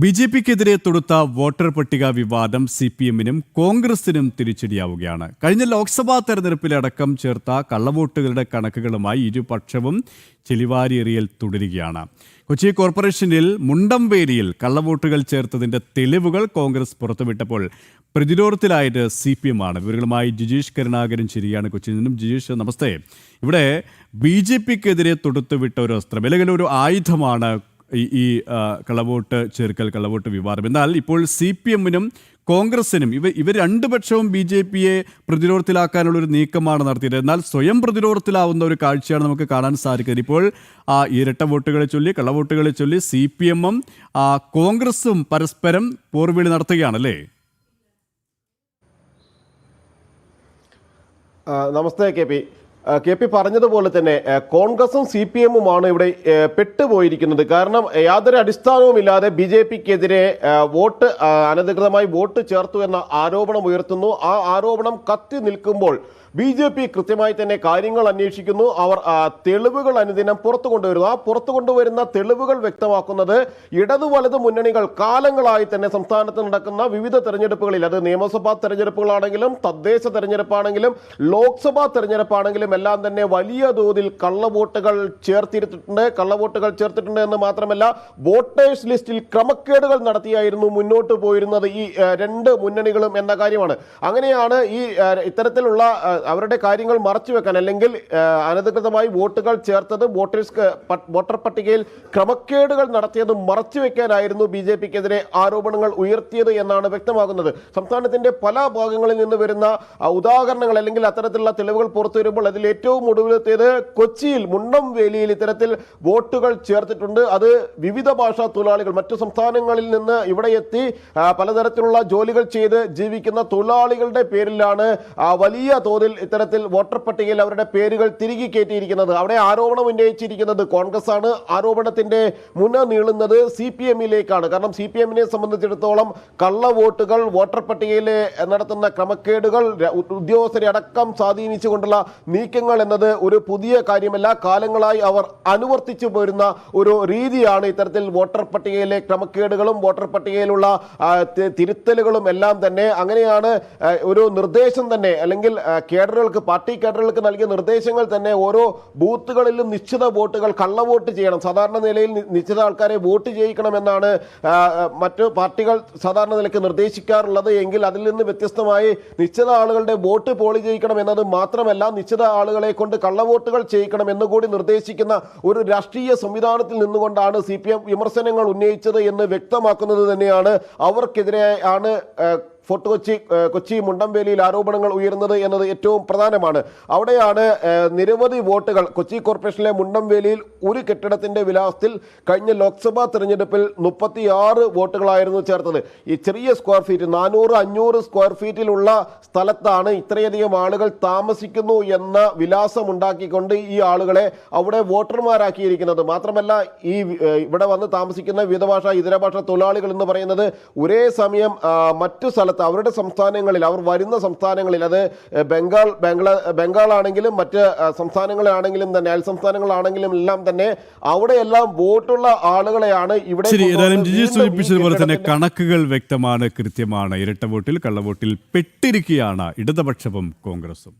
ബി.ജെ.പിക്കെതിരെ തൊടുത്ത voter പട്ടിക വിവാദം സി.പി.എമ്മിനും കോൺഗ്രസിനും തിരിച്ചടിയാവുകയാണ്. കഴിഞ്ഞ ലോക്സഭാ തെരഞ്ഞെടുപ്പിലടക്കം ചേർത്ത കള്ളവോട്ടുകളുടെ കണക്കുകളുമായി ഇരുപക്ഷവും ചെളിവാരിയെറിയൽ തുടരുകയാണ്. കൊച്ചി കോർപ്പറേഷനിൽ മുണ്ടംവേലിയിൽ കള്ളവോട്ടുകൾ ചേർത്തതിന്റെ തെളിവുകൾ കോൺഗ്രസ് പുറത്തുവിട്ടപ്പോൾ പ്രതിരോധത്തിലായത് സി.പി.എം ആണ്. വിവരങ്ങളുമായി ജിജീഷ് കരുണാകരൻ ശരിയാണ് കൊച്ചിയിൽ നിന്നും. ജിജീഷ്, നമസ്തേ. ഇവിടെ ബി.ജെ.പിക്കെതിരെ തൊടുത്തുവിട്ട ഒരു അസ്ത്രം, അല്ലെങ്കിൽ ഒരു ആയുധമാണ് ഈ കള്ളവോട്ട് ചേർക്കൽ, കള്ളവോട്ട് വിവാദം. എന്നാൽ ഇപ്പോൾ സി.പി.എമ്മിനും കോൺഗ്രസിനും ഇവർ രണ്ടുപക്ഷവും ബി.ജെ.പിയെ പ്രതിരോധത്തിലാക്കാനുള്ളൊരു നീക്കമാണ് നടത്തിയത്. എന്നാൽ സ്വയം പ്രതിരോധത്തിലാവുന്ന ഒരു കാഴ്ചയാണ് നമുക്ക് കാണാൻ സാധിക്കുന്നത്. ഇപ്പോൾ ഇരട്ട വോട്ടുകളെ ചൊല്ലി, കള്ളവോട്ടുകളെ ചൊല്ലി സി.പി.എമ്മും കോൺഗ്രസും പരസ്പരം പോർവിളി നടത്തുകയാണല്ലേ? നമസ്തേ കെ പി പറഞ്ഞതുപോലെ തന്നെ കോൺഗ്രസും സി.പി.എമ്മുമാണ് ഇവിടെ പെട്ടുപോയിരിക്കുന്നത്. കാരണം യാതൊരു അടിസ്ഥാനവുമില്ലാതെ ബി.ജെ.പിക്കെതിരെ അനധികൃതമായി വോട്ട് ചേർത്തു എന്ന ആരോപണം ഉയർത്തുന്നു. ആ ആരോപണം കത്തി നിൽക്കുമ്പോൾ ബി.ജെ.പി കൃത്യമായി തന്നെ കാര്യങ്ങൾ അന്വേഷിക്കുന്നു. അവർ തെളിവുകൾ അനുദിനം പുറത്തു കൊണ്ടുവരുന്നു. ആ പുറത്തു കൊണ്ടുവരുന്ന തെളിവുകൾ വ്യക്തമാക്കുന്നത് ഇടതു വലതു മുന്നണികൾ കാലങ്ങളായി തന്നെ സംസ്ഥാനത്ത് നടക്കുന്ന വിവിധ തെരഞ്ഞെടുപ്പുകളിൽ, അത് നിയമസഭാ തെരഞ്ഞെടുപ്പുകളാണെങ്കിലും തദ്ദേശ തെരഞ്ഞെടുപ്പാണെങ്കിലും ലോക്സഭാ തെരഞ്ഞെടുപ്പാണെങ്കിലും എല്ലാം തന്നെ വലിയ തോതിൽ കള്ളവോട്ടുകൾ ചേർത്തിട്ടുണ്ട് എന്ന് മാത്രമല്ല വോട്ടേഴ്സ് ലിസ്റ്റിൽ ക്രമക്കേടുകൾ നടത്തിയായിരുന്നു മുന്നോട്ട് പോയിരുന്നത് ഈ രണ്ട് മുന്നണികളും എന്ന കാര്യമാണ്. അങ്ങനെയാണ് ഈ ഇത്തരത്തിലുള്ള അവരുടെ കാര്യങ്ങൾ മറച്ചുവെക്കാൻ, അല്ലെങ്കിൽ അനധികൃതമായി വോട്ടുകൾ ചേർത്തതും വോട്ടർ പട്ടികയിൽ ക്രമക്കേടുകൾ നടത്തിയതും മറച്ചുവെക്കാനായിരുന്നു ബി.ജെ.പിക്കെതിരെ ആരോപണങ്ങൾ ഉയർത്തിയത് എന്നാണ് വ്യക്തമാകുന്നത്. സംസ്ഥാനത്തിന്റെ പല ഭാഗങ്ങളിൽ നിന്ന് വരുന്ന ഉദാഹരണങ്ങൾ, അല്ലെങ്കിൽ അത്തരത്തിലുള്ള തെളിവുകൾ പുറത്തു വരുമ്പോൾ അതിൽ ഏറ്റവും ഒടുവിലത്തേത് കൊച്ചിയിൽ മുണ്ടംവേലിയിൽ ഇത്തരത്തിൽ വോട്ടുകൾ ചേർത്തിട്ടുണ്ട്. അത് വിവിധ ഭാഷാ തൊഴിലാളികൾ മറ്റു സംസ്ഥാനങ്ങളിൽ നിന്ന് ഇവിടെ എത്തി പലതരത്തിലുള്ള ജോലികൾ ചെയ്ത് ജീവിക്കുന്ന തൊഴിലാളികളുടെ പേരിലാണ് വലിയ തോതിൽ ഇത്തരത്തിൽ വോട്ടർ പട്ടികയിൽ അവരുടെ പേരുകൾ തിരികെ കയറ്റിയിരിക്കുന്നത്. അവിടെ ആരോപണം ഉന്നയിച്ചിരിക്കുന്നത് കോൺഗ്രസ് ആണ്. ആരോപണത്തിന്റെ മുന നീളുന്നത് സി.പി.എമ്മിലേക്കാണ്. കാരണം സി.പി.എമ്മിനെ സംബന്ധിച്ചിടത്തോളം കള്ളവോട്ടുകൾ, വോട്ടർ പട്ടികയിൽ നടത്തുന്ന ക്രമക്കേടുകൾ, ഉദ്യോഗസ്ഥരെ അടക്കം സ്വാധീനിച്ചുകൊണ്ടുള്ള നീക്കങ്ങൾ എന്നത് ഒരു പുതിയ കാര്യമല്ല. കാലങ്ങളായി അവർ അനുവർത്തിച്ചു പോരുന്ന ഒരു രീതിയാണ് ഇത്തരത്തിൽ വോട്ടർ പട്ടികയിലെ ക്രമക്കേടുകളും വോട്ടർ പട്ടികയിലുള്ള തിരുത്തലുകളും എല്ലാം തന്നെ. അങ്ങനെയാണ് ഒരു നിർദ്ദേശം തന്നെ, അല്ലെങ്കിൽ പാർട്ടി കേഡറുകൾക്ക് നൽകിയ നിർദ്ദേശങ്ങൾ തന്നെ ഓരോ ബൂത്തുകളിലും നിശ്ചിത വോട്ടുകൾ കള്ളവോട്ട് ചെയ്യണം, സാധാരണ നിലയിൽ നിശ്ചിത ആൾക്കാരെ വോട്ട് ചെയ്യിക്കണമെന്നാണ് മറ്റു പാർട്ടികൾ സാധാരണ നിലയ്ക്ക് നിർദ്ദേശിക്കാറുള്ളത്. എങ്കിൽ അതിൽ നിന്ന് വ്യത്യസ്തമായി നിശ്ചിത ആളുകളുടെ വോട്ട് പോളി ചെയ്യിക്കണം എന്നത് മാത്രമല്ല, നിശ്ചിത ആളുകളെ കൊണ്ട് കള്ളവോട്ടുകൾ ചെയ്യിക്കണം എന്നുകൂടി നിർദ്ദേശിക്കുന്ന ഒരു രാഷ്ട്രീയ സംവിധാനത്തിൽ നിന്നുകൊണ്ടാണ് സി.പി.എം വിമർശനങ്ങൾ ഉന്നയിച്ചത് എന്ന് വ്യക്തമാക്കുന്നത് തന്നെയാണ്. അവർക്കെതിരെയാണ് കൊച്ചി മുണ്ടംവേലിയിൽ ആരോപണങ്ങൾ ഉയർന്നത് എന്നത് ഏറ്റവും പ്രധാനമാണ്. അവിടെയാണ് നിരവധി വോട്ടുകൾ കൊച്ചി കോർപ്പറേഷനിലെ മുണ്ടംവേലിയിൽ ഒരു കെട്ടിടത്തിന്റെ വിലാസത്തിൽ കഴിഞ്ഞ ലോക്സഭാ തെരഞ്ഞെടുപ്പിൽ 36 വോട്ടുകളായിരുന്നു ചേർത്തത്. ഈ ചെറിയ സ്ക്വയർ ഫീറ്റ് 400-500 സ്ക്വയർ ഫീറ്റിലുള്ള സ്ഥലത്താണ് ഇത്രയധികം ആളുകൾ താമസിക്കുന്നു എന്ന വിലാസം ഉണ്ടാക്കിക്കൊണ്ട് ഈ ആളുകളെ അവിടെ വോട്ടർമാരാക്കിയിരിക്കുന്നത്. മാത്രമല്ല ഇവിടെ വന്ന് താമസിക്കുന്ന വിവിധ ഭാഷ ഇതര ഭാഷ തൊഴിലാളികൾ എന്ന് പറയുന്നത് ഒരേ സമയം മറ്റു സ്ഥലത്ത് അവരുടെ സംസ്ഥാനങ്ങളിൽ, അവർ വരുന്ന സംസ്ഥാനങ്ങളിൽ, അത് ബംഗാൾ ആണെങ്കിലും മറ്റ് സംസ്ഥാനങ്ങളാണെങ്കിലും തന്നെ അയൽ സംസ്ഥാനങ്ങളാണെങ്കിലും എല്ലാം തന്നെ അവിടെയെല്ലാം വോട്ടുള്ള ആളുകളെയാണ് ഇവിടെ. സൂചിപ്പിച്ചതുപോലെ തന്നെ കണക്കുകൾ വ്യക്തമാണ്, കൃത്യമാണ്. ഇരട്ട വോട്ടിൽ, കള്ളവോട്ടിൽ പെട്ടിരിക്കുകയാണ് ഇടതുപക്ഷവും കോൺഗ്രസും.